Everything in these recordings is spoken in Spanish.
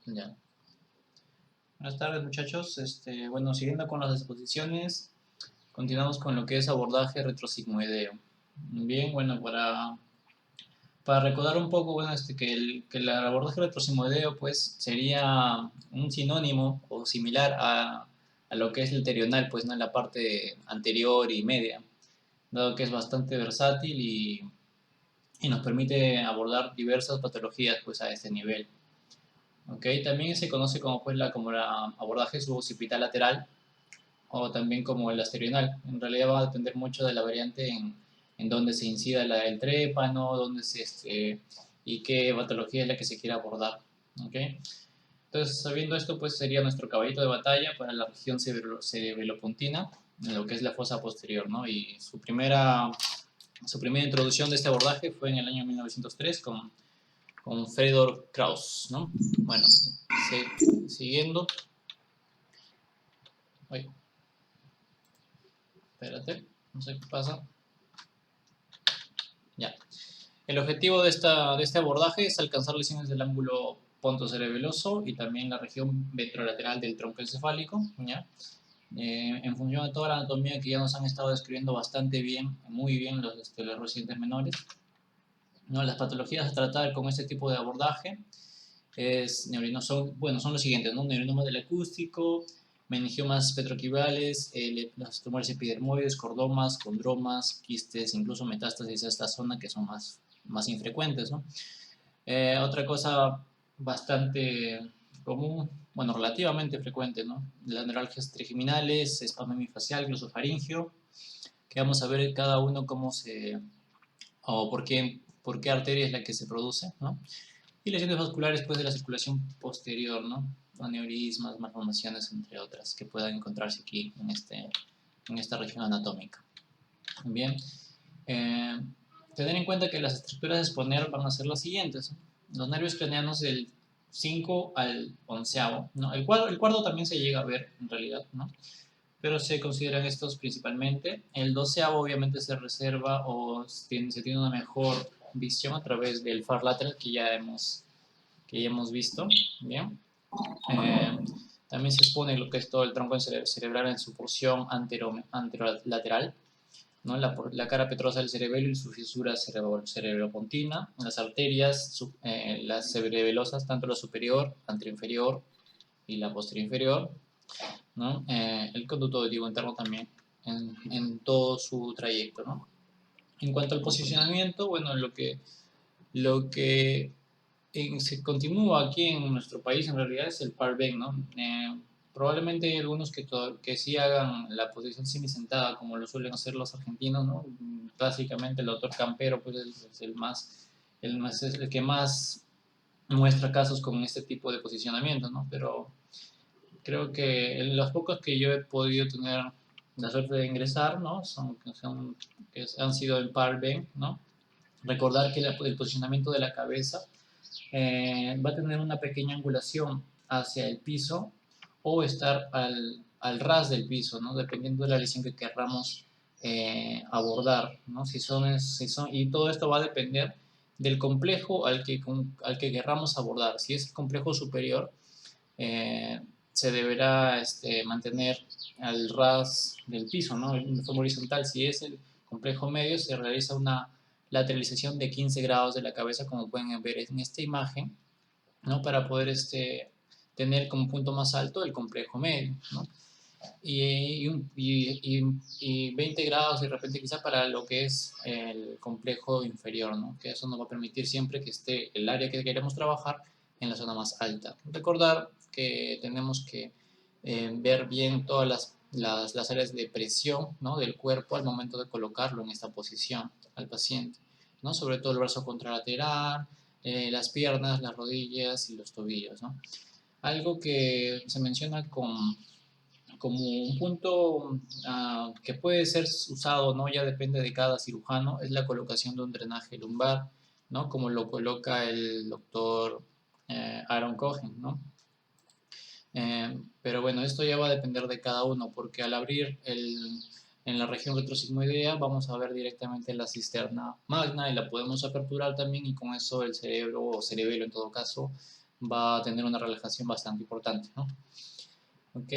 Ya. Buenas tardes, muchachos. Bueno, siguiendo con las exposiciones, continuamos con lo que es abordaje retrosigmoideo. Bien, bueno, para recordar un poco, bueno, que el abordaje retrosigmoideo, pues, sería un sinónimo o similar a lo que es el terional, pues, ¿no? En la parte anterior y media, dado que es bastante versátil y nos permite abordar diversas patologías, pues, a este nivel. ¿Ok? También se conoce como, pues, como la abordaje suboccipital lateral, o también como el asterional. En realidad va a depender mucho de la variante en dónde se incida el trépano, y qué patología es la que se quiere abordar. ¿Okay? Entonces, sabiendo esto, pues sería nuestro caballito de batalla para la región cerebelopontina, en lo que es la fosa posterior, ¿no? Y su primera introducción de este abordaje fue en el año 1903 con Fedor Krauss, ¿no? Bueno, siguiendo. Ay, espérate, no sé qué pasa. Ya. El objetivo de este abordaje es alcanzar lesiones del ángulo pontocerebeloso y también la región ventrolateral del tronco encefálico, ¿ya? En función de toda la anatomía que ya nos han estado describiendo bastante bien, muy bien los residentes menores, ¿no? Las patologías a tratar con este tipo de abordaje son los siguientes, ¿no? Neurinoma del acústico, meningiomas petroquivales, los tumores epidermoides, cordomas, condromas, quistes, incluso metástasis a esta zona que son más infrecuentes, ¿no? Otra cosa bastante común, bueno, relativamente frecuente, ¿no? Las neuralgias trigeminales, espasmo hemifacial, glosofaringio, que vamos a ver cada uno o por qué arteria es la que se produce, ¿no? Y lesiones vasculares pues, de la circulación posterior, ¿no? Aneurismas, malformaciones, entre otras, que puedan encontrarse aquí en esta región anatómica. Bien, eh, tener en cuenta que las estructuras de exponer van a ser las siguientes. Los nervios craneanos del 5 al 11, ¿no? El cuarto también se llega a ver en realidad, ¿no? Pero se consideran estos principalmente. El 12 obviamente se reserva se tiene una mejor visión a través del far lateral que ya hemos visto. Bien. Eh, También se expone lo que es todo el tronco cerebral en su porción anterolateral, ¿no? La cara petrosa del cerebelo y su fisura cerebropontina, las arterias, las cerebelosas, tanto la superior, anteroinferior y la posterior inferior, ¿no? El conducto auditivo interno también en todo su trayecto, ¿no? En cuanto al posicionamiento, bueno, lo que se continúa aquí en nuestro país en realidad es el parven, ¿no? Probablemente hay algunos que sí hagan la posición semisentada como lo suelen hacer los argentinos, ¿no? Básicamente el doctor Campero pues es es el que más muestra casos con este tipo de posicionamiento, ¿no? Pero creo que en los pocos que yo he podido tener la suerte de ingresar, ¿no? Que han sido en parven, ¿no? Recordar que el posicionamiento de la cabeza va a tener una pequeña angulación hacia el piso o estar al ras del piso, ¿no? Dependiendo de la lesión que querramos abordar, ¿no? Y todo esto va a depender del complejo al que querramos abordar. Si es el complejo superior, eh, se deberá mantener al ras del piso, ¿no? De forma horizontal. Si es el complejo medio, se realiza una lateralización de 15 grados de la cabeza, como pueden ver en esta imagen, ¿no? Para poder tener como punto más alto el complejo medio, ¿no? Y 20 grados de repente quizá para lo que es el complejo inferior, ¿no? Que eso nos va a permitir siempre que esté el área que queremos trabajar en la zona más alta. Recordar que tenemos que ver bien todas las áreas de presión, ¿no? Del cuerpo al momento de colocarlo en esta posición al paciente, ¿no? Sobre todo el brazo contralateral, las piernas, las rodillas y los tobillos, ¿no? Algo que se menciona como un punto que puede ser usado, ¿no? Ya depende de cada cirujano, es la colocación de un drenaje lumbar, ¿no? Como lo coloca el doctor Aaron Cohen, ¿no? Pero bueno, esto ya va a depender de cada uno, porque al abrir en la región retrosigmoidea vamos a ver directamente la cisterna magna y la podemos aperturar también y con eso el cerebro o cerebelo en todo caso va a tener una relajación bastante importante, ¿no? Ok,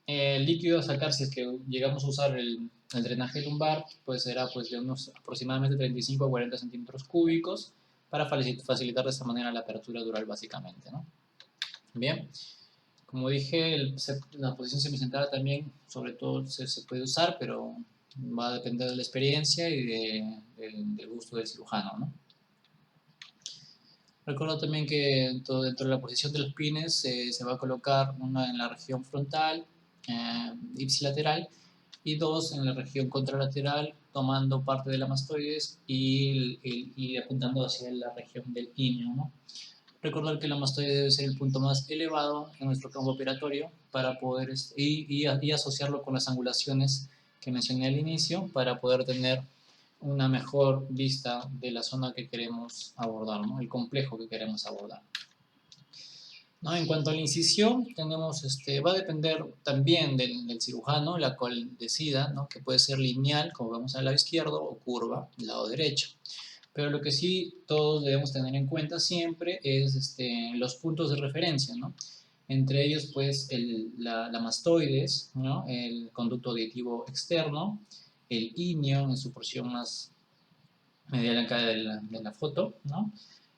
el líquido a sacar, si es que llegamos a usar el drenaje lumbar, pues será pues de unos aproximadamente 35 a 40 centímetros cúbicos para facilitar de esta manera la apertura dural básicamente, ¿no? Bien, como dije, la posición semisentada también sobre todo se puede usar, pero va a depender de la experiencia y del gusto del cirujano, ¿no? Recuerdo también que dentro de la posición de los pines se va a colocar una en la región frontal, ipsilateral, y dos en la región contralateral, tomando parte de la mastoides y apuntando hacia la región del íneo, ¿no? Recordar que la mastoide debe ser el punto más elevado en nuestro campo operatorio para poder y asociarlo con las angulaciones que mencioné al inicio para poder tener una mejor vista de la zona que queremos abordar, ¿no? El complejo que queremos abordar. ¿No? En cuanto a la incisión, tenemos, va a depender también del cirujano, la cual decida, ¿no? Que puede ser lineal, como vemos al lado izquierdo, o curva, al lado derecho. Pero lo que sí todos debemos tener en cuenta siempre es los puntos de referencia, ¿no? Entre ellos, pues, la mastoides, ¿no? El conducto auditivo externo, el íneo en su porción más medial acá de la foto, ¿no?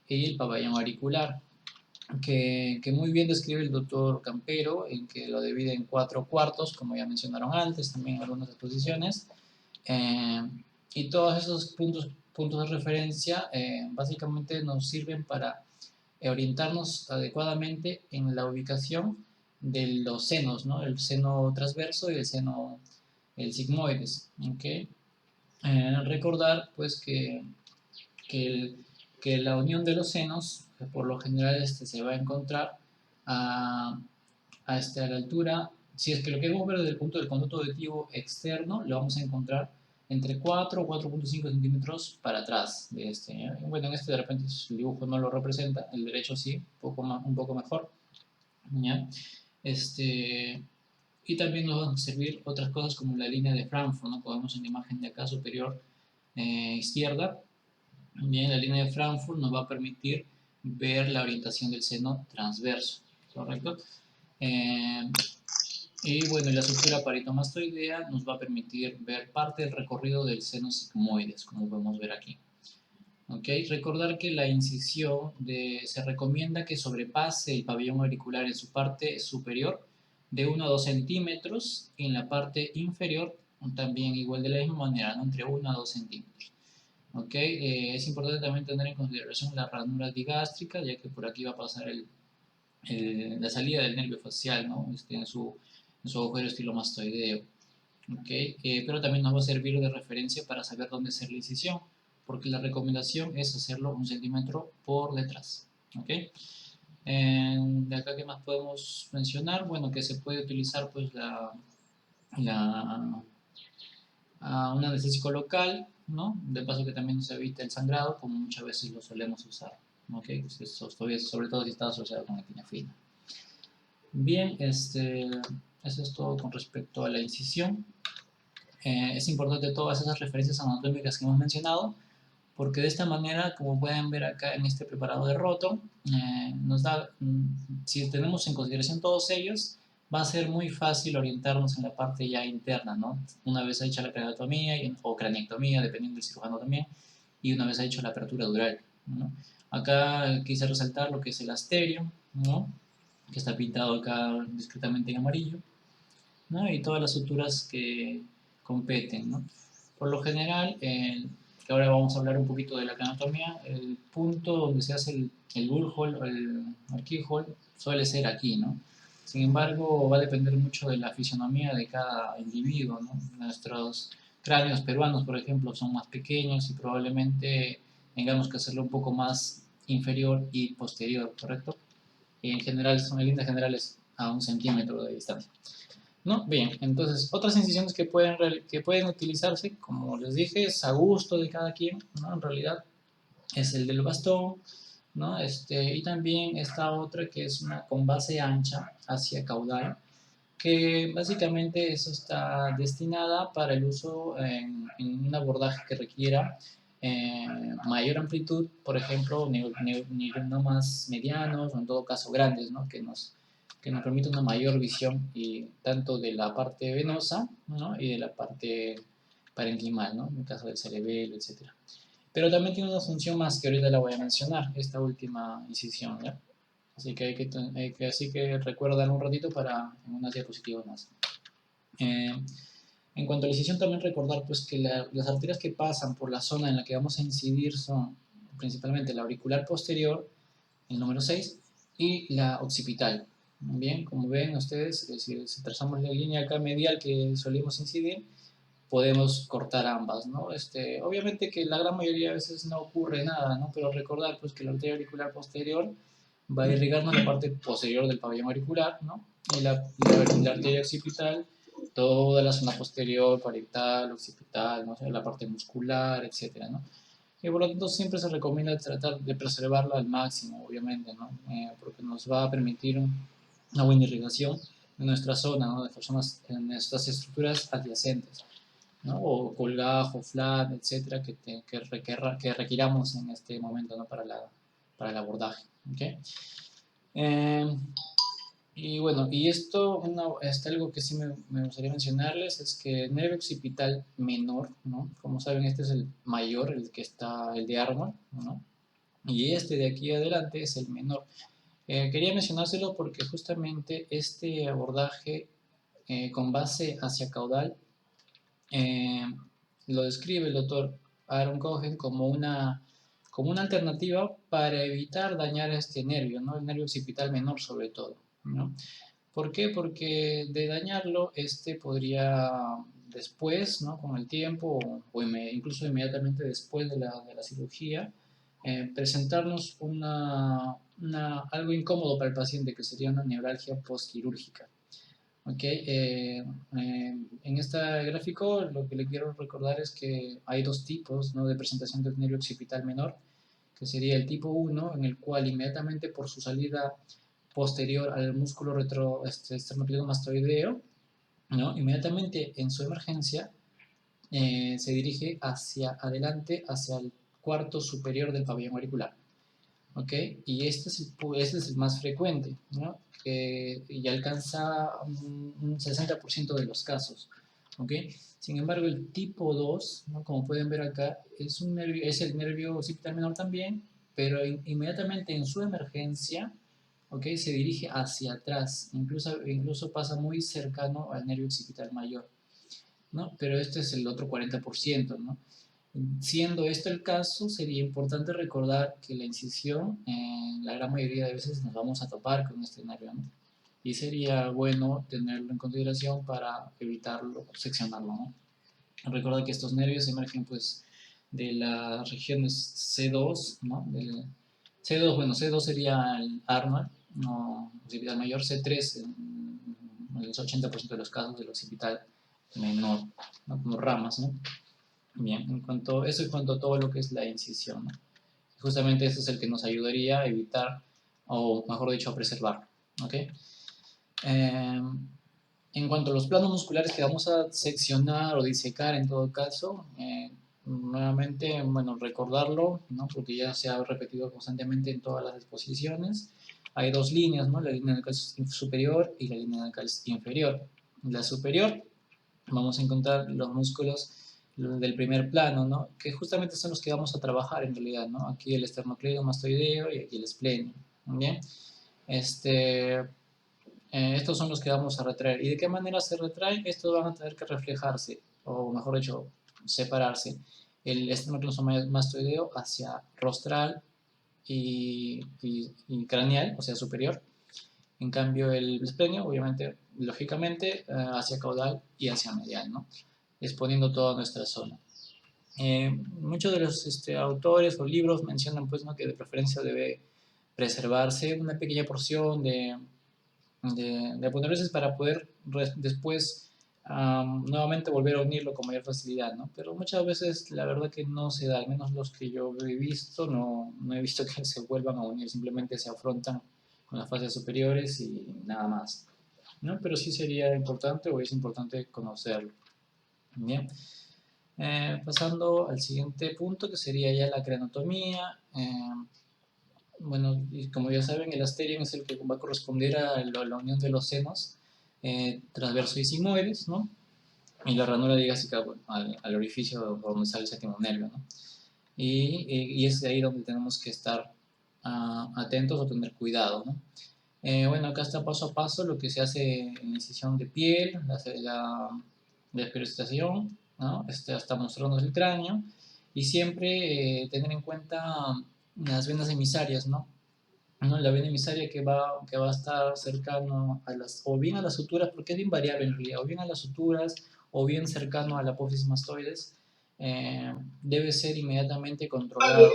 Y el pabellón auricular, que muy bien describe el doctor Campero, en que lo divide en 4 cuartos, como ya mencionaron antes, también en algunas exposiciones. Y todos esos puntos de referencia básicamente nos sirven para orientarnos adecuadamente en la ubicación de los senos, ¿no? El seno transverso y el sigmoides, ¿okay? Recordar pues que, que la unión de los senos, por lo general se va a encontrar a la altura, si es que lo queremos ver desde el punto del conducto auditivo externo, lo vamos a encontrar entre 4 o 4.5 centímetros para atrás de este. ¿Ya? Bueno, en este de repente el dibujo no lo representa, el derecho sí, un poco mejor. ¿Ya? Y también nos van a servir otras cosas como la línea de Frankfurt, ¿no? Podemos en la imagen de acá superior izquierda. Bien, la línea de Frankfurt nos va a permitir ver la orientación del seno transverso, ¿correcto? Y bueno, la estructura paritomastoidea nos va a permitir ver parte del recorrido del seno sigmoides, como podemos ver aquí. ¿Okay? Recordar que la incisión se recomienda que sobrepase el pabellón auricular en su parte superior de 1 a 2 centímetros y en la parte inferior también igual de la misma manera, ¿no? Entre 1 a 2 centímetros. ¿Okay? Es importante también tener en consideración la ranura digástrica, ya que por aquí va a pasar la salida del nervio facial, ¿no? En su agujero estilomastoideo. ¿Okay? Pero también nos va a servir de referencia para saber dónde hacer la incisión, porque la recomendación es hacerlo 1 centímetro por detrás. ¿Okay? De acá, ¿qué más podemos mencionar? Bueno, que se puede utilizar pues un anestésico local, ¿no? De paso que también se evita el sangrado, como muchas veces lo solemos usar. ¿Okay? Sobre todo si está asociado con epinefrina. Bien, eso es todo con respecto a la incisión. Es importante todas esas referencias anatómicas que hemos mencionado, porque de esta manera, como pueden ver acá en este preparado de Roto, nos da, si tenemos en consideración todos ellos, va a ser muy fácil orientarnos en la parte ya interna, ¿no? Una vez hecha la craneotomía o craneectomía, dependiendo del cirujano también, y una vez hecho la apertura dural, ¿no? Acá quise resaltar lo que es el asterio, ¿no? Que está pintado acá discretamente en amarillo, ¿no? Y todas las suturas que competen, ¿no? Por lo general, que ahora vamos a hablar un poquito de la anatomía, el punto donde se hace el bullhole o el keyhole suele ser aquí, ¿no? Sin embargo, va a depender mucho de la fisionomía de cada individuo, ¿no? Nuestros cráneos peruanos, por ejemplo, son más pequeños y probablemente tengamos que hacerlo un poco más inferior y posterior, ¿correcto? Y en general, son líneas generales a 1 centímetro de distancia. ¿No? Bien, entonces otras incisiones que pueden utilizarse, como les dije, es a gusto de cada quien, ¿no? En realidad es el del bastón, ¿no? Y también esta otra que es una con base ancha hacia caudal, que básicamente eso está destinada para el uso en un abordaje que requiera mayor amplitud, por ejemplo, neuromas medianos o en todo caso grandes, ¿no? Que nos permite una mayor visión y tanto de la parte venosa, ¿no? Y de la parte parenquimal, ¿no? En el caso del cerebelo, etc. Pero también tiene una función más que ahorita la voy a mencionar, esta última incisión, ¿ya? Así que recuerda un ratito para en unas diapositivas más. Eh, en cuanto a la incisión, también recordar pues, que las arterias que pasan por la zona en la que vamos a incidir son principalmente la auricular posterior, el número 6, y la occipital. Bien, como ven ustedes, si trazamos la línea acá medial que solemos incidir, podemos cortar ambas, ¿no? Obviamente que la gran mayoría de veces no ocurre nada, ¿no? Pero recordar pues, que la arteria auricular posterior va a irrigarnos la parte posterior del pabellón auricular, ¿no? Y la arteria occipital, toda la zona posterior, parietal, occipital, ¿no? O sea, la parte muscular, etcétera, ¿no? Y por lo tanto siempre se recomienda tratar de preservarla al máximo, obviamente, ¿no? Porque nos va a permitir una buena irrigación de nuestra zona, ¿no? De nuestras estructuras adyacentes, ¿no? O colgajo, flat, etcétera, que requiramos en este momento, ¿no? Para el abordaje, ¿ok? Eh, y bueno, y algo que sí me gustaría mencionarles es que el nervio occipital menor, ¿no? Como saben, este es el mayor, el de Arnold, ¿no? Y este de aquí adelante es el menor. Quería mencionárselo porque justamente este abordaje con base hacia caudal eh, lo describe el doctor Aaron Cohen como una alternativa para evitar dañar este nervio, ¿no? El nervio occipital menor sobre todo, ¿no? ¿Por qué? Porque de dañarlo, este podría después, ¿no? Con el tiempo incluso inmediatamente después de la cirugía, presentarnos algo incómodo para el paciente, que sería una neuralgia postquirúrgica. Ok, en este gráfico lo que le quiero recordar es que hay dos tipos, ¿no? De presentación del nervio occipital menor, que sería el tipo 1, en el cual inmediatamente por su salida posterior al músculo esternocleidomastoideo, ¿no? Inmediatamente en su emergencia se dirige hacia adelante, hacia el cuarto superior del pabellón auricular. ¿Ok? Y este es el más frecuente, ¿no? Y alcanza un 60% de los casos, ¿ok? Sin embargo, el tipo 2, ¿no? Como pueden ver acá, es el nervio occipital menor también, pero inmediatamente en su emergencia, ¿ok? Se dirige hacia atrás, incluso pasa muy cercano al nervio occipital mayor, ¿no? Pero este es el otro 40%, ¿no? Siendo esto el caso, sería importante recordar que la incisión, la gran mayoría de veces nos vamos a topar con este nervio, ¿no? Y sería bueno tenerlo en consideración para evitarlo, seccionarlo, ¿no? Recordar que estos nervios emergen pues de las regiones C2, ¿no? C2, bueno, C2 sería el Arnold, no, occipital mayor, C3 en el 80% de los casos del occipital menor, ¿no? Como ramas, ¿no? Bien, eso en cuanto a todo lo que es la incisión, ¿no? Justamente eso es el que nos ayudaría a evitar, o mejor dicho, a preservar, ¿ok? En cuanto a los planos musculares que vamos a seccionar o disecar en todo caso, nuevamente, bueno, recordarlo, ¿no? Porque ya se ha repetido constantemente en todas las exposiciones. Hay dos líneas, ¿no? La línea nacal superior y la línea nacal inferior. La superior, vamos a encontrar los músculos del primer plano, ¿no? Que justamente son los que vamos a trabajar en realidad, ¿no? Aquí el esternocleidomastoideo y aquí el esplenio, ¿bien? Estos son los que vamos a retraer. ¿Y de qué manera se retraen? Estos van a tener que reflejarse, o mejor dicho, separarse. El esternocleidomastoideo hacia rostral y craneal, o sea, superior. En cambio, el esplenio, obviamente, lógicamente, hacia caudal y hacia medial, ¿no? Exponiendo toda nuestra zona. Muchos de los autores o libros mencionan pues, ¿no? que de preferencia debe preservarse una pequeña porción de aponeuroses para poder después nuevamente volver a unirlo con mayor facilidad, ¿no? Pero muchas veces la verdad que no se da, al menos los que yo he visto, no he visto que se vuelvan a unir, simplemente se afrontan con las fases superiores y nada más, ¿no? Pero sí sería importante o es importante conocerlo. Bien. Pasando al siguiente punto, que sería ya la craniotomía. Bueno, y como ya saben, el asterion es el que va a corresponder a la unión de los senos transverso y sigmoides, ¿no? Y la ranura digástrica, bueno, al orificio donde sale el séptimo nervio, ¿no? Y es ahí donde tenemos que estar atentos o tener cuidado, ¿no? Bueno, acá está paso a paso lo que se hace en la incisión de piel, la desperostación, ¿no? Hasta mostrarnos el cráneo, y siempre tener en cuenta las venas emisarias, ¿no? La vena emisaria que va a estar cercano a o bien a las suturas, porque es invariable en realidad, o bien a las suturas, o bien cercano a la apófisis mastoides, debe ser inmediatamente controlado.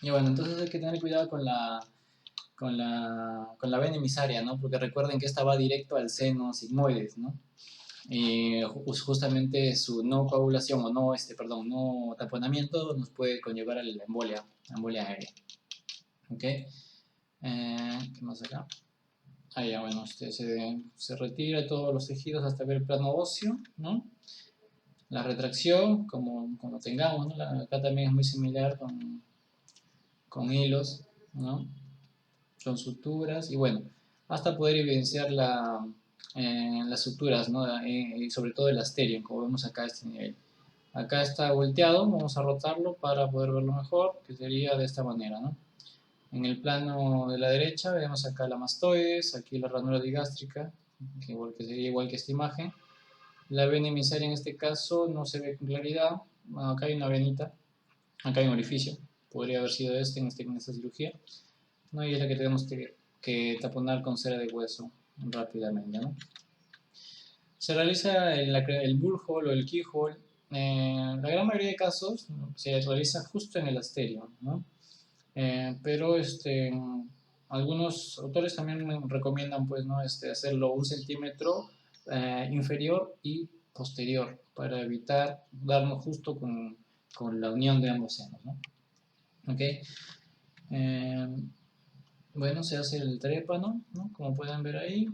Y bueno, entonces hay que tener cuidado con la vena emisaria, ¿no? Porque recuerden que esta va directo al seno sigmoides, ¿no? Y justamente su no coagulación o no, no taponamiento nos puede conllevar a la embolia aérea. ¿Ok? ¿Qué más acá? Ya, bueno, se retira todos los tejidos hasta ver el plano óseo, ¿no? La retracción, como tengamos, ¿no? Acá también es muy similar con hilos, ¿no? Con suturas, y bueno, hasta poder evidenciar las suturas, ¿no? Y sobre todo el asterion, como vemos acá a este nivel. Acá está volteado, vamos a rotarlo para poder verlo mejor, que sería de esta manera, ¿no? En el plano de la derecha vemos acá la mastoides, aquí la ranura digástrica, que sería igual que esta imagen. La vena emisaria en este caso no se ve con claridad. Bueno, acá hay una venita, acá hay un orificio, podría haber sido en esta cirugía, ¿no? Y es la que tenemos que taponar con cera de hueso rápidamente, ¿no? Se realiza el burr hole o el keyhole. La gran mayoría de casos se realiza justo en el asterion, ¿no? Pero algunos autores también me recomiendan, pues, ¿no? Hacerlo 1 centímetro inferior y posterior para evitar darnos justo con la unión de ambos senos, ¿no? ¿Ok? Bueno, se hace el trépano, ¿no? Como pueden ver ahí.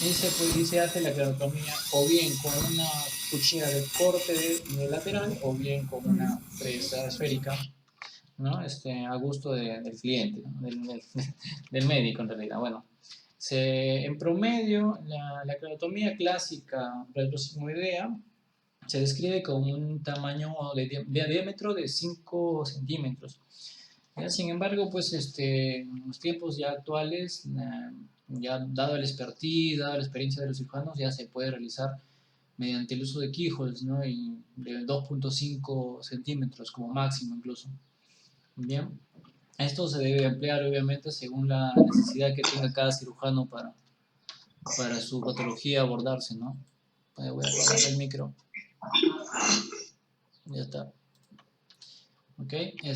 Y se hace la craniotomía o bien con una cuchilla de corte lateral o bien con una fresa esférica, ¿no? A gusto del cliente, ¿no? del médico en realidad. Bueno, en promedio, la craniotomía clásica retrosigmoidea se describe con un tamaño de diámetro de 5 centímetros. ¿Ya? Sin embargo, pues en los tiempos ya actuales, ya dado el expertise, dado la experiencia de los cirujanos, ya se puede realizar mediante el uso de keyholes, ¿no? Y de 2.5 centímetros como máximo incluso. Bien, esto se debe ampliar obviamente según la necesidad que tenga cada cirujano para su patología abordarse, ¿no? Voy a apagar el micro. Ya está. ¿Ok? Y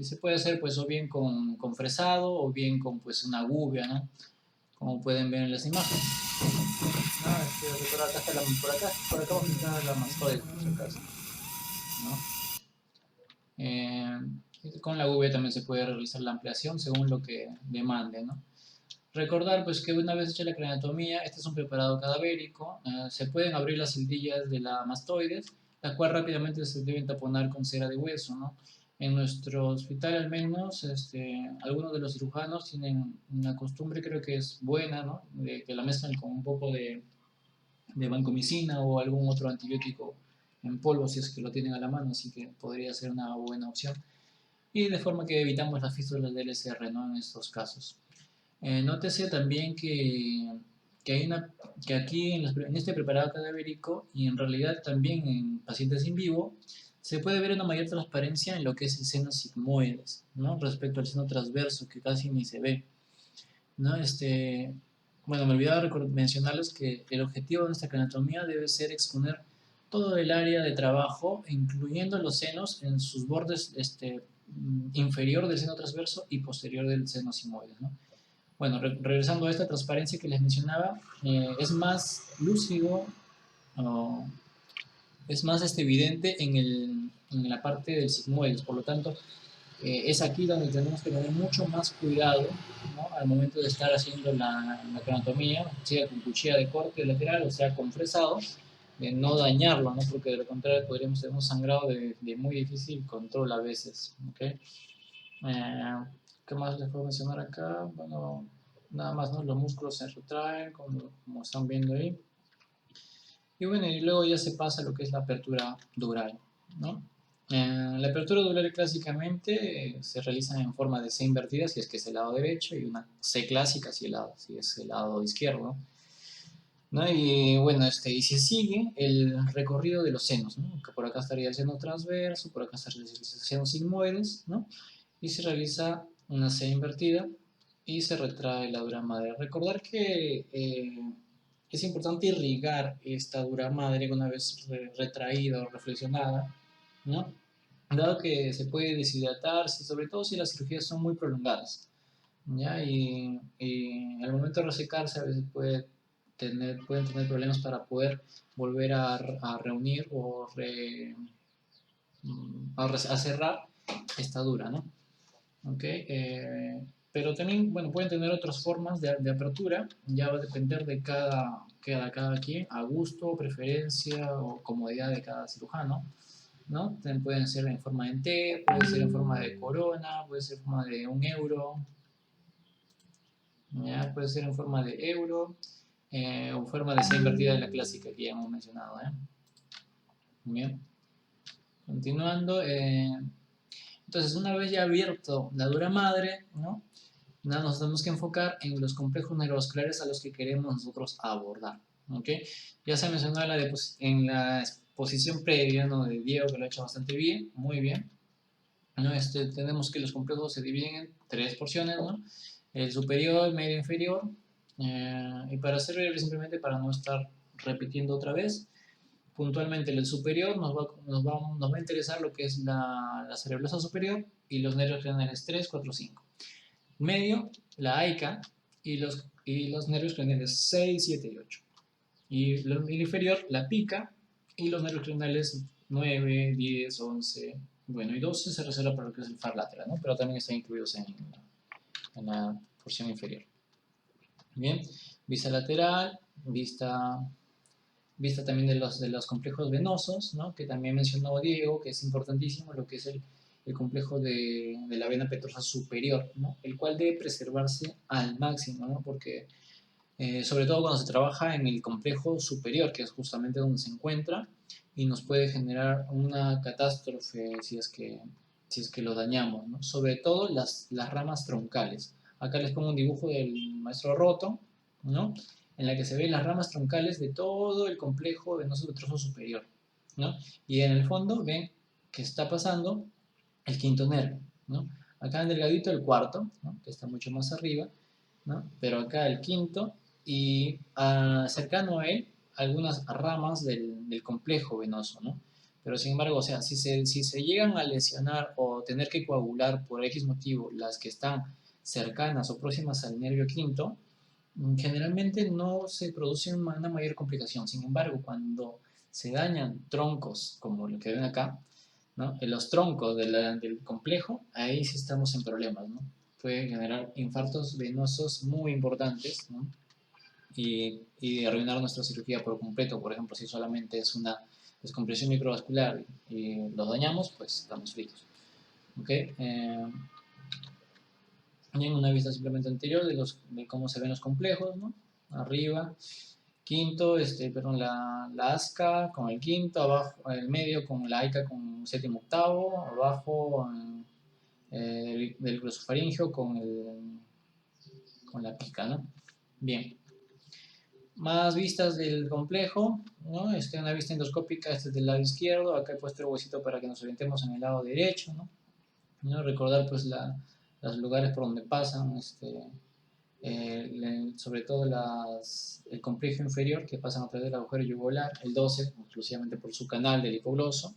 se puede hacer pues o bien con fresado o bien con pues una gubia, ¿no? Como pueden ver en las imágenes. Por acá vamos a entrar la mastoide, por si acaso, ¿no? Con la gubia también se puede realizar la ampliación según lo que demande, ¿no? Recordar pues que una vez hecha la craniotomía, este es un preparado cadavérico, se pueden abrir las celdillas de la mastoides, las cuales rápidamente se deben taponar con cera de hueso, ¿no? En nuestro hospital al menos, algunos de los cirujanos tienen una costumbre, creo que es buena, ¿no? De que la mezclan con un poco de vancomicina o algún otro antibiótico en polvo si es que lo tienen a la mano, así que podría ser una buena opción. Y de forma que evitamos las fístulas del LSR, ¿no? En estos casos. Nótese también que aquí en este preparado cadavérico y en realidad también en pacientes in vivo se puede ver una mayor transparencia en lo que es el seno sigmoides, ¿no? Respecto al seno transverso que casi ni se ve, ¿no? Bueno, me olvidaba mencionarles que el objetivo de esta craniotomía debe ser exponer todo el área de trabajo, incluyendo los senos en sus bordes inferior del seno transverso y posterior del seno sigmoides, ¿no? Bueno, regresando a esta transparencia que les mencionaba, es más lúcido, o es más evidente en la parte del sigmoides, por lo tanto, es aquí donde tenemos que tener mucho más cuidado, ¿no? Al momento de estar haciendo la craniotomía, sea con cuchilla de corte lateral o sea con fresado, de no dañarlo, ¿no? Porque de lo contrario podríamos tener un sangrado de muy difícil control a veces, ¿ok? ¿Qué más les puedo mencionar acá? Bueno, nada más, ¿no? Los músculos se retraen, como están viendo ahí. Y bueno, y luego ya se pasa a lo que es la apertura dural, ¿no? La apertura dural clásicamente se realiza en forma de C invertida si es que es el lado derecho y una C clásica si es el lado izquierdo, ¿no? Y bueno, y se sigue el recorrido de los senos, ¿no? Que por acá estaría el seno transverso, por acá estaría el seno sigmoides, ¿no? Y se realiza una C invertida y se retrae la dura madre. Recordar que es importante irrigar esta dura madre una vez retraída o reflexionada, ¿no? Dado que se puede deshidratar, sobre todo si las cirugías son muy prolongadas, ¿ya? Y al momento de resecarse a veces pueden tener problemas para poder volver a reunir o a cerrar esta dura, ¿no? ¿Okay? Pero también, bueno, pueden tener otras formas de apertura, ya va a depender de cada quien, a gusto, preferencia o comodidad de cada cirujano, ¿no? También pueden ser en forma de T, puede ser en forma de corona, puede ser en forma de un euro, ¿ya? Puede ser en forma de euro o forma de C invertida de la clásica que ya hemos mencionado, ¿eh? Bien, continuando. Entonces, una vez ya abierto la dura madre, ¿no? Nos tenemos que enfocar en los complejos neurovasculares a los que queremos nosotros abordar, ¿ok? Ya se mencionó en la exposición previa, ¿no? De Diego, que lo ha hecho bastante bien, muy bien, ¿no? Tenemos que los complejos se dividen en tres porciones, ¿no? El superior, el medio, inferior, y para hacer breve, simplemente para no estar repitiendo otra vez, puntualmente el superior nos va a interesar lo que es la cerebrosa superior y los nervios craneales 3, 4, 5. Medio, la AICA y los nervios craneales 6, 7 y 8. Y el inferior, la pica y los nervios craneales 9, 10, 11, bueno, y 12 se reserva para lo que es el far lateral, ¿no? Pero también están incluidos en la porción inferior. Bien, vista lateral, vista también de los complejos venosos, ¿no? Que también mencionó Diego, que es importantísimo lo que es el complejo de la vena petrosa superior, ¿no? El cual debe preservarse al máximo, ¿no? Porque sobre todo cuando se trabaja en el complejo superior, que es justamente donde se encuentra, y nos puede generar una catástrofe si es que lo dañamos, ¿no? Sobre todo las ramas troncales. Acá les pongo un dibujo del maestro Roto, ¿no? En la que se ven las ramas troncales de todo el complejo venoso petroso superior, ¿no? Y en el fondo ven que está pasando el quinto nervio, ¿no? Acá en delgadito el cuarto, ¿no? Que está mucho más arriba, ¿no? Pero acá el quinto y cercano a él algunas ramas del complejo venoso, ¿no? Pero sin embargo, o sea, si se llegan a lesionar o tener que coagular por X motivo las que están cercanas o próximas al nervio quinto, generalmente no se produce una mayor complicación. Sin embargo, cuando se dañan troncos, como lo que ven acá, ¿no? En los troncos del complejo, ahí sí estamos en problemas, ¿no? Puede generar infartos venosos muy importantes, ¿no? Y arruinar nuestra cirugía por completo. Por ejemplo, si solamente es una descompresión microvascular y lo dañamos, pues estamos fritos. ¿Ok? Y en una vista simplemente anterior de cómo se ven los complejos, ¿no? Arriba, quinto, perdón, la ASCA con el quinto, abajo, el medio con la AICA con séptimo octavo, abajo del glosofaringeo con la pica, ¿no? Bien. Más vistas del complejo, ¿no? Una vista endoscópica, este es del lado izquierdo, acá he puesto el huesito para que nos orientemos en el lado derecho, ¿no? ¿No? Recordar pues los lugares por donde pasan, sobre todo el complejo inferior que pasan a través del agujero yugular, el 12, exclusivamente por su canal del hipogloso,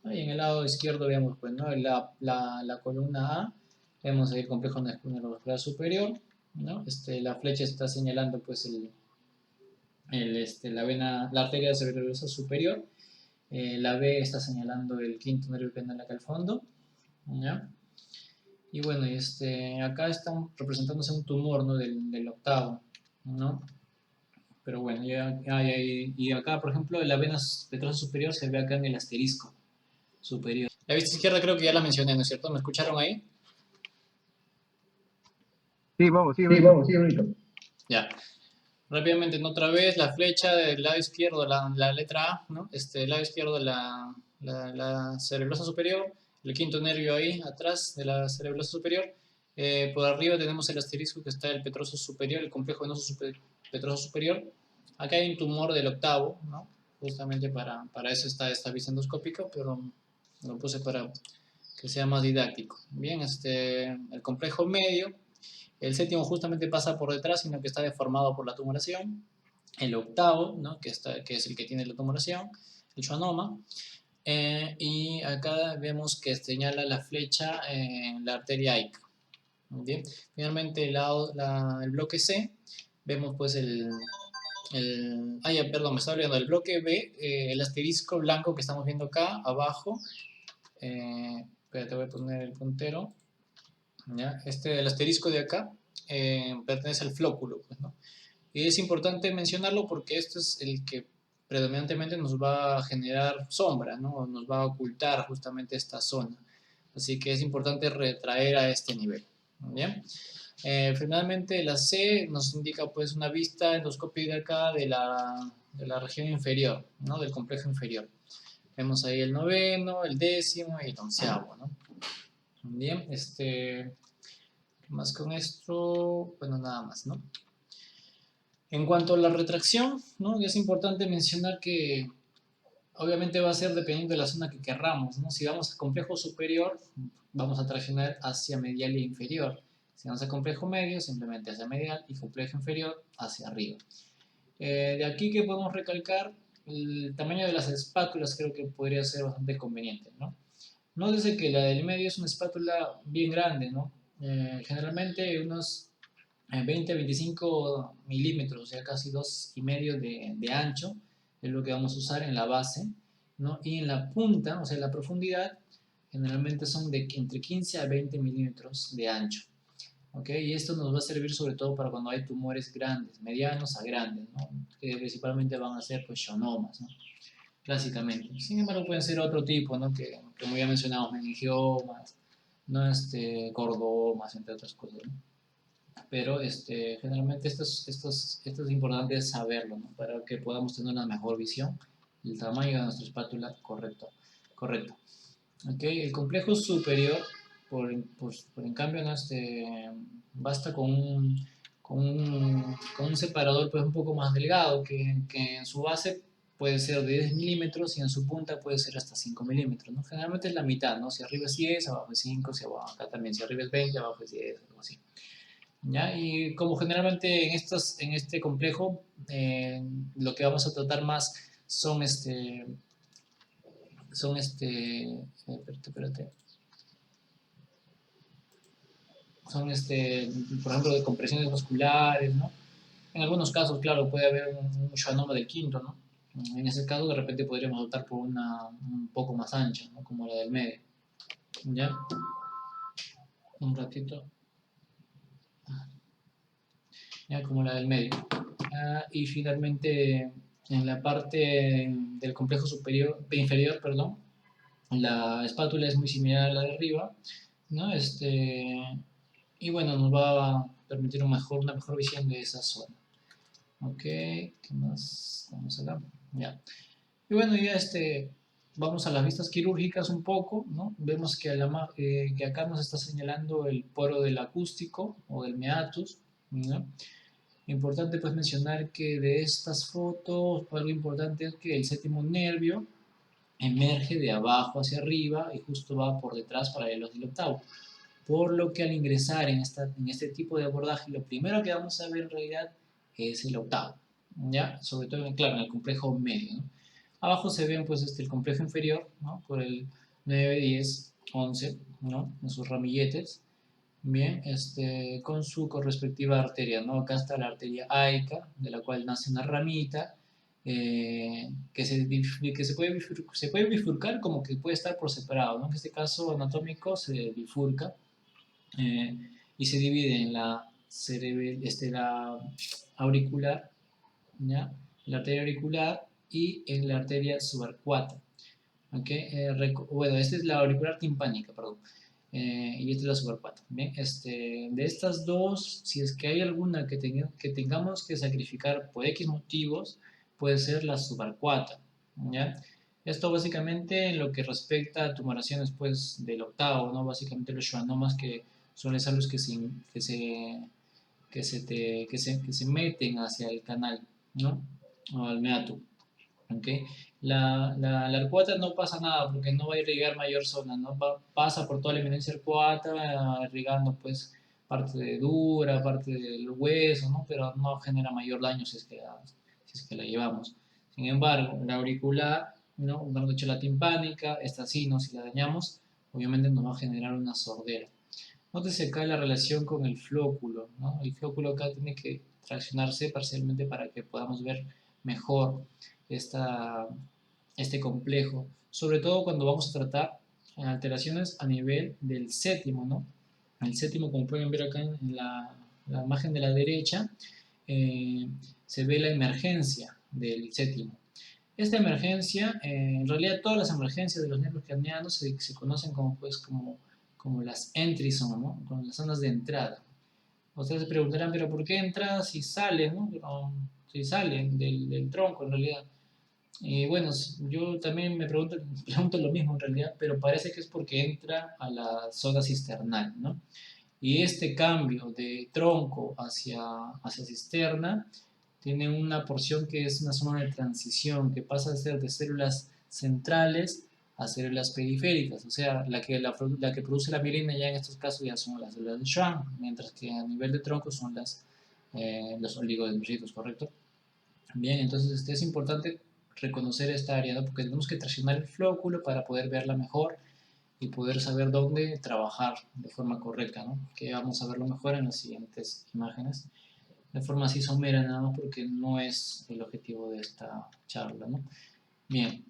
¿no? Y en el lado izquierdo vemos pues, ¿no? la columna A, vemos el complejo neurovascular superior, ¿no? La flecha está señalando pues la arteria cerebrosa superior, la B está señalando el quinto nervio craneal acá al fondo, ¿ya? Y bueno, acá está representándose un tumor, ¿no? del octavo, ¿no? pero bueno, y acá, por ejemplo, la vena petrosa superior se ve acá en el asterisco superior. La vista izquierda creo que ya la mencioné, ¿no es cierto? ¿Me escucharon ahí? Sí, vamos, sí, Sí, bonito. vamos, sí, bonito. Ya. Rápidamente, ¿no? Otra vez la flecha del lado izquierdo, la letra A, ¿no? El lado izquierdo, la cerebrosa superior, el quinto nervio ahí atrás de la cerebrosa superior. Por arriba tenemos el asterisco que está el petroso superior, el complejo venoso petroso superior. Acá hay un tumor del octavo, ¿no? Justamente para eso está esta vista endoscópica, pero lo puse para que sea más didáctico. Bien, el complejo medio. El séptimo justamente pasa por detrás, sino que está deformado por la tumoración. El octavo, ¿no? que es el que tiene la tumoración, el schwannoma. Y acá vemos que señala la flecha en la arteria AIC. Bien. Finalmente, el bloque C, vemos pues perdón, me estaba olvidando, el bloque B, el asterisco blanco que estamos viendo acá abajo. Espérate, voy a poner el puntero. ¿Ya? El asterisco de acá pertenece al flóculo, pues, ¿no? Y es importante mencionarlo porque este es el que predominantemente nos va a generar sombra, ¿no? Nos va a ocultar justamente esta zona. Así que es importante retraer a este nivel. ¿Bien? Finalmente la C nos indica pues una vista endoscópica de la región inferior, ¿no? Del complejo inferior. Vemos ahí el noveno, el décimo y el onceavo, ¿no? Bien, más con esto, bueno, nada más, ¿no? En cuanto a la retracción, ¿no? Es importante mencionar que obviamente va a ser dependiendo de la zona que querramos, ¿no? Si vamos a complejo superior, vamos a traccionar hacia medial e inferior. Si vamos a complejo medio, simplemente hacia medial y complejo inferior hacia arriba. De aquí que podemos recalcar, el tamaño de las espátulas creo que podría ser bastante conveniente, ¿no? Nótese que la del medio es una espátula bien grande, ¿no? Generalmente unos 20-25 milímetros, o sea, casi 2,5 de ancho, es lo que vamos a usar en la base, ¿no? Y en la punta, o sea, la profundidad, generalmente son de entre 15 a 20 milímetros de ancho, ¿ok? Y esto nos va a servir sobre todo para cuando hay tumores grandes, medianos a grandes, ¿no? Que principalmente van a ser, pues, schwannomas, ¿no? Clásicamente. Sin embargo, pueden ser otro tipo, ¿no? Que como ya mencionamos, meningiomas, ¿no? Cordomas, entre otras cosas, ¿no? Pero generalmente esto es importante saberlo, ¿no? Para que podamos tener una mejor visión del tamaño de nuestra espátula correcto. ¿Okay? El complejo superior, por en cambio, ¿no? Basta con un separador pues, un poco más delgado, que en su base puede ser de 10 milímetros y en su punta puede ser hasta 5 milímetros, ¿no? Generalmente es la mitad, ¿no? Si arriba es 10, abajo es 5, si abajo, acá también, si arriba es 20, abajo es 10, algo así. ¿Ya? Y como generalmente en este complejo lo que vamos a tratar más son espérate, son por ejemplo de compresiones musculares, ¿no? En algunos casos, claro, puede haber un schwannoma del quinto, ¿no? En ese caso de repente podríamos optar por una un poco más ancha, ¿no? Como la del medio. ¿Ya? Un ratito. Ya, como la del medio. Y finalmente en la parte del complejo inferior, perdón, la espátula es muy similar a la de arriba, ¿no? Y bueno, nos va a permitir una mejor visión de esa zona. Ok, ¿qué más? Vamos a la, ya. Y bueno, ya vamos a las vistas quirúrgicas un poco, ¿no? Vemos que acá nos está señalando el poro del acústico o del meatus, ¿no? Importante pues mencionar que de estas fotos, algo importante es que el séptimo nervio emerge de abajo hacia arriba y justo va por detrás paralelos del octavo. Por lo que al ingresar en este tipo de abordaje, lo primero que vamos a ver en realidad es el octavo, ¿ya? Sobre todo, claro, en el complejo medio, ¿no? Abajo se ven pues el complejo inferior, ¿no? Por el 9, 10, 11, ¿no? En sus ramilletes. Bien, con su correspectiva arteria, ¿no? Acá está la arteria aica, de la cual nace una ramita, se puede bifurcar como que puede estar por separado, ¿no? En este caso anatómico se bifurca y se divide en la auricular ¿ya? La arteria auricular y en la arteria subarcuata. ¿Okay? Bueno, esta es la auricular timpánica, perdón. Y esta es la subarcuata. Bien, de estas dos, si es que hay alguna que tengamos que sacrificar por X motivos, puede ser la subarcuata. ¿Ya? Esto básicamente en lo que respecta a tumoraciones pues, del octavo, ¿no? Básicamente los schwannomas que suelen ser los que se meten hacia el canal, ¿no? O al meato. ¿Okay? La arcuata no pasa nada porque no va a irrigar mayor zona, ¿no? Pasa por toda la eminencia arcuata, irrigando pues parte de dura, parte del hueso, ¿no? Pero no genera mayor daño si es que la llevamos. Sin embargo, la auricular, ¿no? Mejor dicho, la timpánica, esta sí, ¿no? Si la dañamos, obviamente nos va a generar una sordera. Nótese acá la relación con el flóculo, ¿no? El flóculo acá tiene que traccionarse parcialmente para que podamos ver mejor esta, este complejo, sobre todo cuando vamos a tratar alteraciones a nivel del séptimo, ¿no? El séptimo, como pueden ver acá en la imagen de la derecha, eh, se ve la emergencia del séptimo. Esta emergencia, en realidad todas las emergencias de los nervios craneanos se conocen como, pues, como las entry zone, ¿no? Como las zonas de entrada. Ustedes se preguntarán, pero ¿por qué entra si sale, ¿no? Pero, si sale del tronco en realidad. Y bueno, yo también pregunto lo mismo en realidad, pero parece que es porque entra a la zona cisternal, ¿no? Y este cambio de tronco hacia cisterna tiene una porción que es una zona de transición, que pasa a ser de células centrales a células periféricas, o sea, la que produce la mielina ya en estos casos ya son las células de Schwann, mientras que a nivel de tronco son los oligodendritos, ¿correcto? Bien, entonces es importante reconocer esta área, ¿no? Porque tenemos que traccionar el flóculo para poder verla mejor y poder saber dónde trabajar de forma correcta, ¿no? Que vamos a verlo mejor en las siguientes imágenes, de forma así somera nada más porque no es el objetivo de esta charla, ¿no? Bien,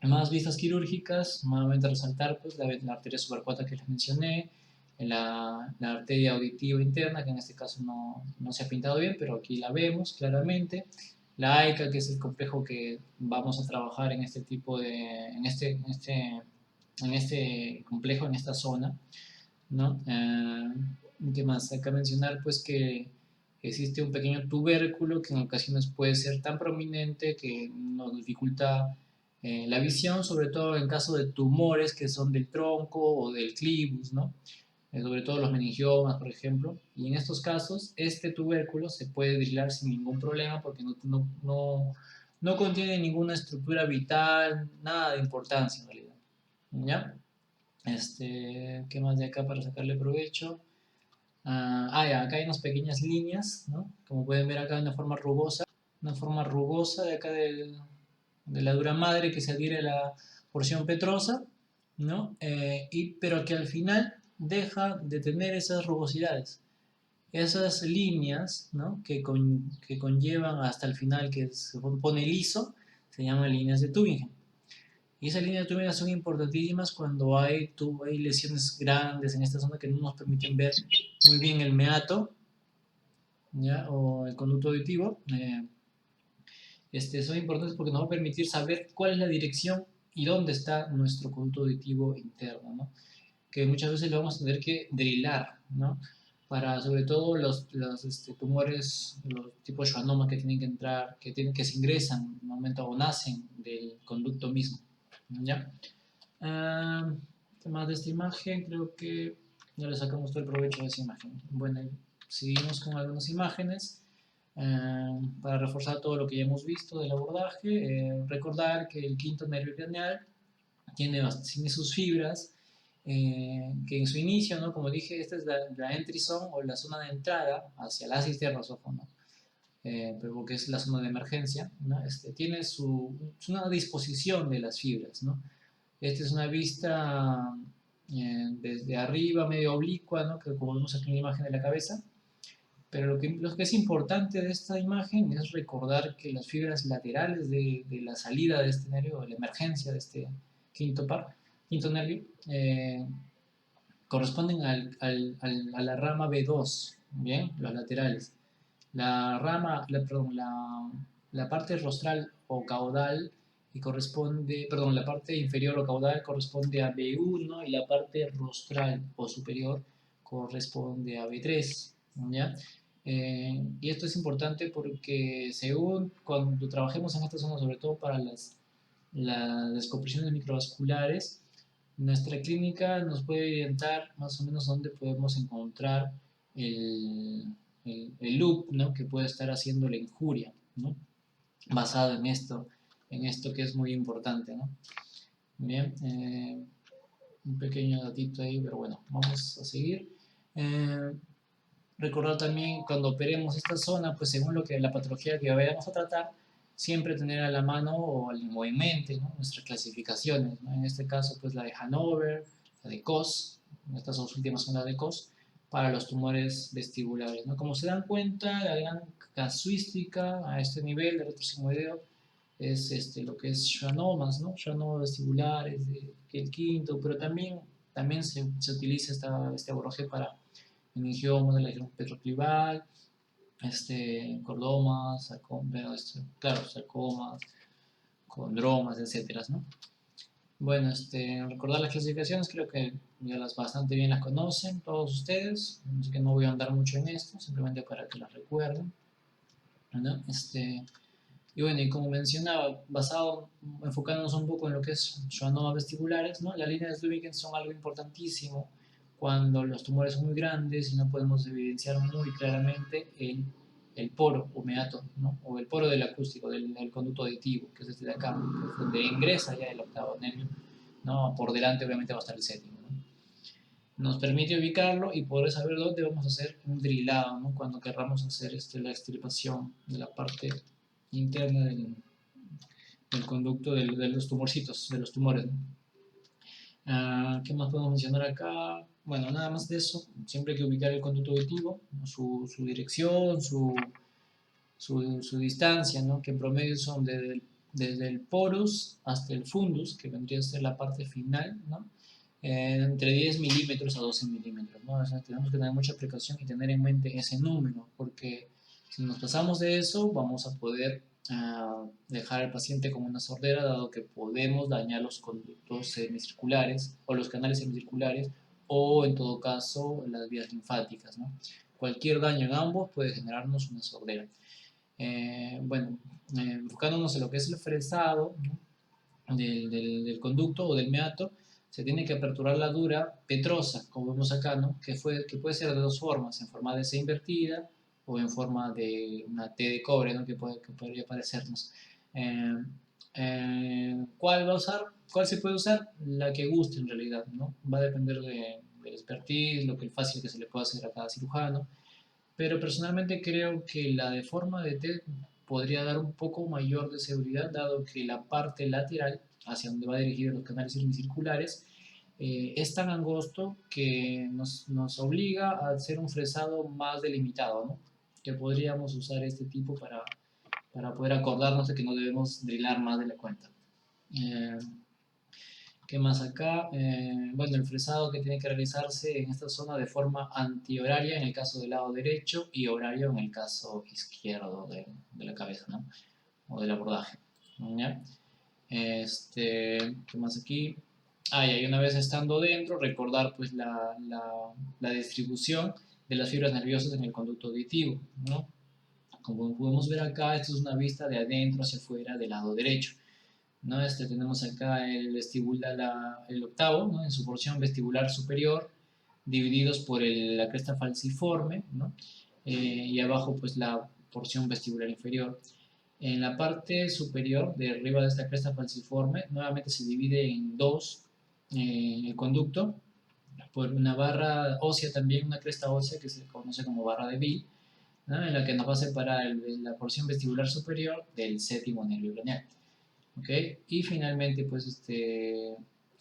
más vistas quirúrgicas, nuevamente resaltar pues, la arteria subarcuata que les mencioné, la arteria auditiva interna, que en este caso no se ha pintado bien, pero aquí la vemos claramente, la AICA, que es el complejo que vamos a trabajar en este tipo de, en este complejo, en esta zona, ¿no? ¿Qué más? Acá mencionar pues que existe un pequeño tubérculo que en ocasiones puede ser tan prominente que nos dificulta la visión, sobre todo en caso de tumores que son del tronco o del clivus, ¿no? Sobre todo los meningiomas, por ejemplo. Y en estos casos, este tubérculo se puede drilar sin ningún problema porque no contiene ninguna estructura vital, nada de importancia en realidad. ¿Ya? ¿Qué más de acá para sacarle provecho? Ya, acá hay unas pequeñas líneas, ¿no? Como pueden ver acá, una forma rugosa de acá de la dura madre que se adhiere a la porción petrosa, ¿no? Pero que al final deja de tener esas rugosidades. Esas líneas, ¿no? Que conllevan hasta el final, que se pone liso, se llaman líneas de Tübingen. Y esas líneas de Tübingen son importantísimas cuando hay lesiones grandes en esta zona que no nos permiten ver muy bien el meato, ¿ya? O el conducto auditivo. Son importantes porque nos va a permitir saber cuál es la dirección y dónde está nuestro conducto auditivo interno, ¿no? Que muchas veces lo vamos a tener que drilar, ¿no? Para sobre todo los tumores, los tipos schwannoma que tienen que entrar, que se ingresan en un momento o nacen del conducto mismo, ¿ya? ¿Qué más de esta imagen? Creo que ya le sacamos todo el provecho de esa imagen. Bueno, seguimos con algunas imágenes. Para reforzar todo lo que ya hemos visto del abordaje, recordar que el quinto nervio craneal tiene sus fibras, que en su inicio, ¿no? Como dije, esta es la entry zone o la zona de entrada hacia la cisterna, ¿no? Pero porque es la zona de emergencia, ¿no? Tiene una disposición de las fibras, ¿no? Esta es una vista desde arriba, medio oblicua, ¿no? Que como vemos aquí en la imagen de la cabeza. Pero lo que es importante de esta imagen es recordar que las fibras laterales de la salida de este nervio, de la emergencia de este quinto nervio, corresponden a la rama B2, ¿bien? Los laterales. perdón, la parte rostral o caudal y corresponde, perdón, la parte inferior o caudal corresponde a B1 y la parte rostral o superior corresponde a B3, ¿ya? Y esto es importante porque según cuando trabajemos en esta zona, sobre todo para las descompresiones microvasculares, nuestra clínica nos puede orientar más o menos dónde podemos encontrar el, el loop, ¿no? Que puede estar haciendo la injuria, ¿no? Basado en esto que es muy importante, ¿no? Bien, un pequeño datito ahí, pero bueno, vamos a seguir. Eh, Recordar también cuando operemos esta zona, pues según lo que la patología que vayamos a tratar, siempre tener a la mano o en mente, ¿no? Nuestras clasificaciones, ¿no? En este caso, pues la de Hanover, la de COS, estas dos últimas son las de COS, para los tumores vestibulares, ¿no? Como se dan cuenta, la gran casuística a este nivel de retrosigmoideo es lo que es schwannomas, ¿no? Schwannomas vestibulares, que el quinto, pero también se utiliza este abordaje para meningiomas de la región petroclival, cordomas, claro, sarcomas, condromas, etcétera, ¿no? Bueno, recordar las clasificaciones, creo que ya bastante bien las conocen todos ustedes, así que no voy a andar mucho en esto, simplemente para que las recuerden, ¿no? Y bueno, y como mencionaba, enfocándonos un poco en lo que es schwannomas vestibulares, ¿no? Las líneas de Dubingen son algo importantísimo cuando los tumores son muy grandes y no podemos evidenciar muy claramente el poro o meato, ¿no? O el poro del acústico, del conducto auditivo, que es este de acá, que es donde ingresa ya el octavo nervio, ¿no? Por delante obviamente va a estar el séptimo, ¿no? Nos permite ubicarlo y poder saber dónde vamos a hacer un drilado, ¿no? Cuando querramos hacer la extirpación de la parte interna del conducto de los tumorcitos, de los tumores, ¿no? ¿Qué más podemos mencionar acá? Bueno, nada más de eso. Siempre hay que ubicar el conducto auditivo, ¿no? Su dirección, su distancia, ¿no? Que en promedio son desde el porus hasta el fundus, que vendría a ser la parte final, ¿no? Entre 10 milímetros a 12 milímetros, ¿no? O sea, tenemos que tener mucha precaución y tener en mente ese número, porque si nos pasamos de eso, vamos a poder dejar al paciente con una sordera, dado que podemos dañar los conductos semicirculares o los canales semicirculares, o en todo caso las vías linfáticas, ¿no? Cualquier daño en ambos puede generarnos una sordera. Bueno, enfocándonos en lo que es el fresado, ¿no? del conducto o del meato, se tiene que aperturar la dura petrosa, como vemos acá, ¿no? Que puede ser de dos formas, en forma de C invertida o en forma de una T de cobre, ¿no? Que podría parecernos. Eh, ¿Cuál va a usar? ¿Cuál se puede usar? La que guste en realidad, ¿no? Va a depender del expertise, lo que fácil que se le pueda hacer a cada cirujano, pero personalmente creo que la de forma de T podría dar un poco mayor de seguridad, dado que la parte lateral, hacia donde va dirigido los canales semicirculares, es tan angosto que nos obliga a hacer un fresado más delimitado, ¿no? Que podríamos usar este tipo para poder acordarnos de que no debemos drilar más de la cuenta. ¿Qué más acá? Bueno, el fresado que tiene que realizarse en esta zona de forma antihoraria en el caso del lado derecho y horario en el caso izquierdo de la cabeza, ¿no? O del abordaje, ¿ya? ¿Qué más aquí? Y una vez estando dentro, recordar pues la distribución de las fibras nerviosas en el conducto auditivo, ¿no? Como podemos ver acá, esto es una vista de adentro hacia afuera del lado derecho, ¿no? Tenemos acá el octavo, ¿no? En su porción vestibular superior, divididos por la cresta falciforme, ¿no? Y abajo pues la porción vestibular inferior. En la parte superior, de arriba de esta cresta falciforme, nuevamente se divide en dos el conducto, por una barra ósea también, una cresta ósea que se conoce como barra de Bill, ¿no? En la que nos va a separar la porción vestibular superior del séptimo nervio craneal. ¿Okay? Y finalmente, pues,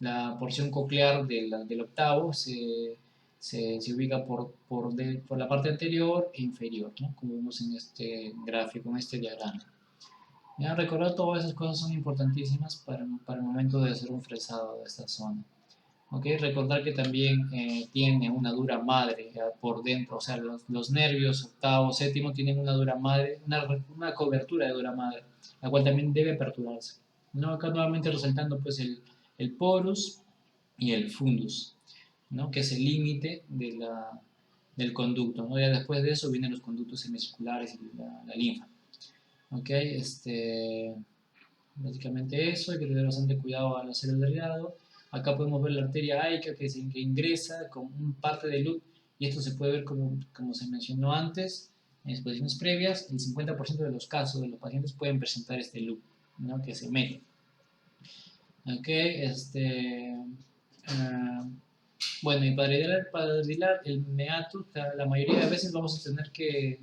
la porción coclear del octavo se ubica por la parte anterior e inferior, ¿no? Como vemos en este gráfico, en este diagrama. Ya, recordar todas esas cosas son importantísimas para el momento de hacer un fresado de esta zona. ¿Ok? Recordar que también tiene una dura madre por dentro, o sea, los nervios octavo, séptimo tienen una dura madre, una cobertura de dura madre, la cual también debe aperturarse. ¿No? Acá nuevamente resaltando pues el porus y el fundus, ¿no? Que es el límite del conducto, ¿no? Ya después de eso vienen los conductos semicirculares y la linfa. ¿Ok? Básicamente eso, hay que tener bastante cuidado al hacer el derivado. Acá podemos ver la arteria aica que ingresa con un parte de loop y esto se puede ver como se mencionó antes en exposiciones previas, el 50% de los casos de los pacientes pueden presentar este loop, ¿no? Que se mete. Ok, bueno, y para dilar el meatus, la mayoría de veces vamos a tener que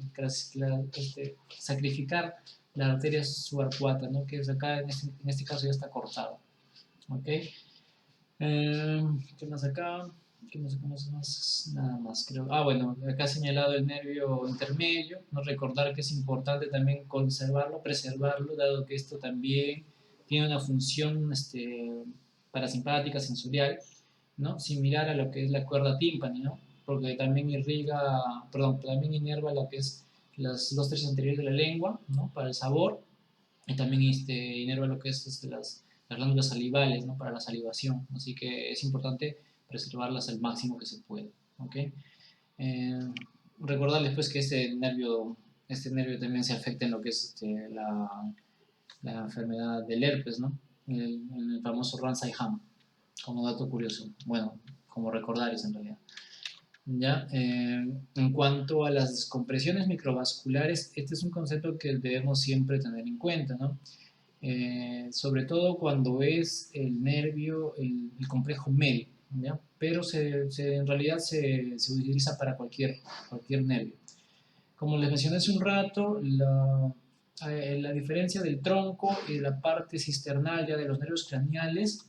sacrificar la arteria subarcuata, ¿no? Que es acá, en este caso ya está cortado. ¿Ok? ¿Qué más acá? ¿Qué más? Nada más, creo. Ah, bueno, acá ha señalado el nervio intermedio, ¿no? Recordar que es importante también conservarlo, preservarlo, dado que esto también tiene una función parasimpática, sensorial, ¿no? Similar a lo que es la cuerda tímpani, ¿no? Porque también también inerva lo que es las dos tercios anteriores de la lengua, ¿no? Para el sabor, y también inerva lo que es las glándulas salivales, ¿no? Para la salivación, así que es importante preservarlas al máximo que se pueda, ¿ok? Eh, Recordarles pues que este nervio también se afecta en lo que es la enfermedad del herpes, ¿no? El famoso Ramsay-Ham, como dato curioso, bueno, como recordar en realidad. ¿Ya? En cuanto a las descompresiones microvasculares, este es un concepto que debemos siempre tener en cuenta, ¿no? Sobre todo cuando es el nervio, el complejo medio, ¿ya? Pero en realidad se utiliza para cualquier nervio. Como les mencioné hace un rato, la diferencia del tronco y de la parte cisternal ya de los nervios craneales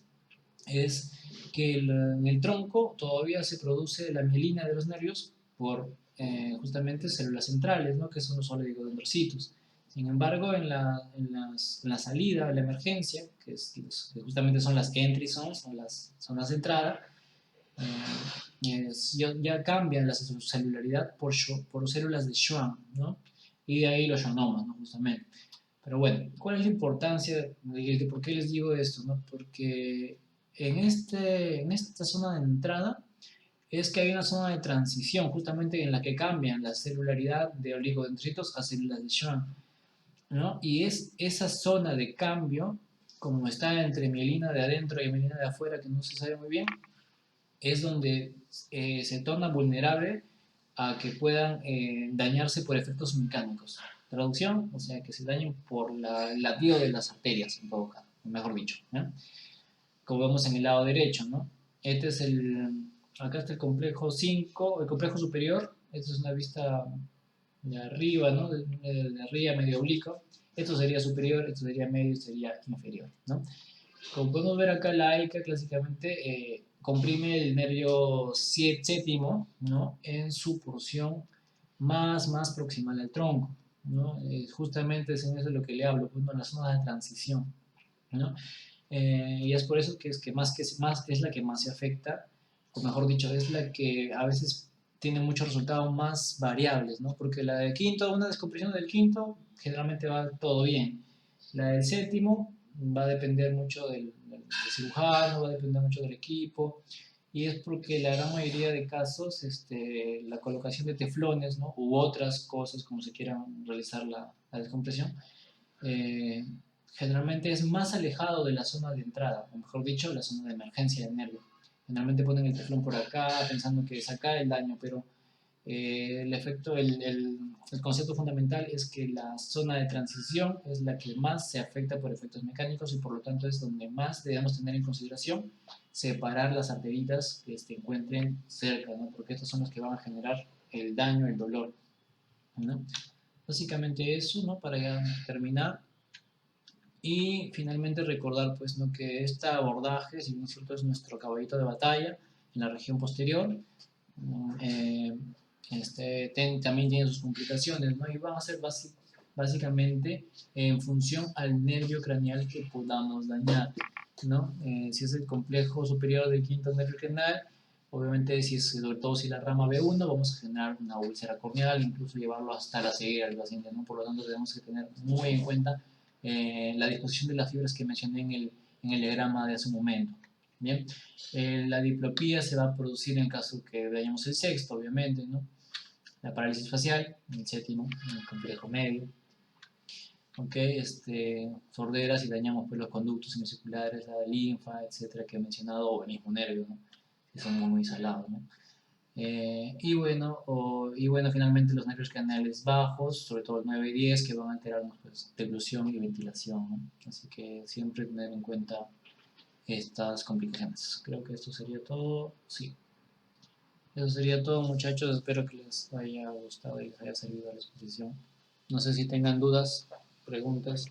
es que en el tronco todavía se produce la mielina de los nervios por justamente células centrales, ¿no? Que son los oligodendrocitos. Sin embargo, en la salida, en la emergencia, que justamente son las entry zones, son las zonas de entrada, ya cambian la celularidad por células de Schwann, ¿no? Y de ahí los schwannomas, ¿no? Justamente. Pero bueno, ¿cuál es la importancia de por qué les digo esto? ¿No? Porque en esta zona de entrada es que hay una zona de transición justamente en la que cambian la celularidad de oligodendritos a células de Schwann, ¿no? Y es esa zona de cambio, como está entre mielina de adentro y mielina de afuera, que no se sabe muy bien, es donde se torna vulnerable a que puedan dañarse por efectos mecánicos. Traducción, o sea, que se dañen por el latido de las arterias, en todo caso, mejor dicho, ¿no? Como vemos en el lado derecho, ¿no? Este es acá está el complejo 5, el complejo superior, esta es una vista de arriba, ¿no? De arriba, medio oblicuo. Esto sería superior, esto sería medio, esto sería inferior, ¿no? Como podemos ver acá, la AICA clásicamente comprime el nervio séptimo, ¿no? En su porción más proximal al tronco, ¿no? Justamente es en eso lo que le hablo, pues, ¿no? La zona de transición, ¿no? Y es por eso que más es la que más se afecta, o mejor dicho, es la que a veces tiene muchos resultados más variables, ¿no? Porque la del quinto, una descompresión del quinto, generalmente va todo bien. La del séptimo va a depender mucho del cirujano, va a depender mucho del equipo, y es porque la gran mayoría de casos, la colocación de teflones, ¿no? U otras cosas, como se quieran realizar la descompresión, eh, generalmente es más alejado de la zona de entrada, o mejor dicho, la zona de emergencia del nervio. Generalmente ponen el teflón por acá, pensando que es acá el daño, pero el concepto fundamental es que la zona de transición es la que más se afecta por efectos mecánicos y por lo tanto es donde más debemos tener en consideración separar las arteritas que se encuentren cerca, ¿no? Porque estos son los que van a generar el daño, el dolor, ¿no? Básicamente eso, ¿no? Para ya terminar. Y finalmente recordar pues, ¿no? Que este abordaje, si bien es cierto, es nuestro caballito de batalla en la región posterior, eh, también tiene sus complicaciones, ¿no? Y van a ser básicamente en función al nervio craneal que podamos dañar. ¿no? Si es el complejo superior del quinto nervio renal, obviamente, sobre todo si la rama B1, vamos a generar una úlcera corneal, incluso llevarlo hasta la ceguera del paciente, ¿no? Por lo tanto, tenemos que tener muy en cuenta la disposición de las fibras que mencioné en el diagrama de hace un momento. Bien, la diplopía se va a producir en caso que veamos el sexto, obviamente, ¿no? La parálisis facial, el séptimo, en el complejo medio. ¿Ok? Sordera si dañamos pues, los conductos semicirculares, la linfa, etcétera, que he mencionado, o el mismo nervio, ¿no? Que son muy salados, ¿no? Y bueno, finalmente los nervios canales bajos, sobre todo el 9 y 10, que van a alterarnos pues, deglución y ventilación, ¿no? Así que siempre tener en cuenta estas complicaciones. Creo que esto sería todo. Sí, eso sería todo, muchachos. Espero que les haya gustado y les haya servido la exposición. No sé si tengan dudas, preguntas.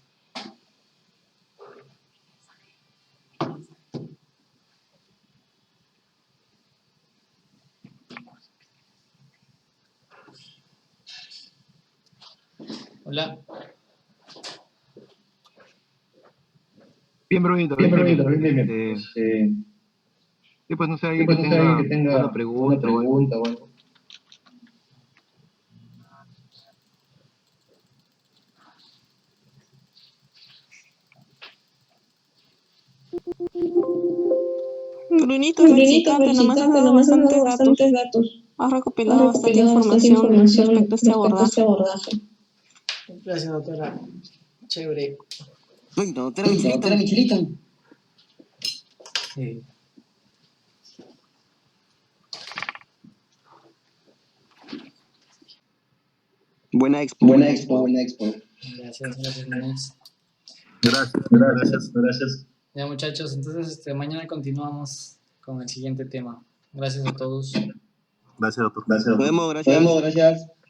Hola. Bien, Brunito, Bien, bien, Brunito, bien. bien, bien. Sí, pues no sé, Sí, alguien que pues no sé, alguien tenga que tenga una una pregunta o algo. pregunta o algo. Brunito, Brunito, felicitarte, nomás has dado bastantes bastantes datos. datos. Has Has recopilado bastante recopilado bastante información información respecto a este respecto a este abordaje. abordaje. Gracias, doctora. Chévere. Perfecto, doctora Doctora Michelito. Michelito. Sí. Buena expo, Buena buena expo, expo. buena expo. Gracias, Manex. Gracias, Gracias, gracias. Ya, muchachos, entonces mañana continuamos con el siguiente tema. Gracias a todos. Gracias, doctor. Gracias, Nos doctor. vemos, Nos gracias. vemos, gracias.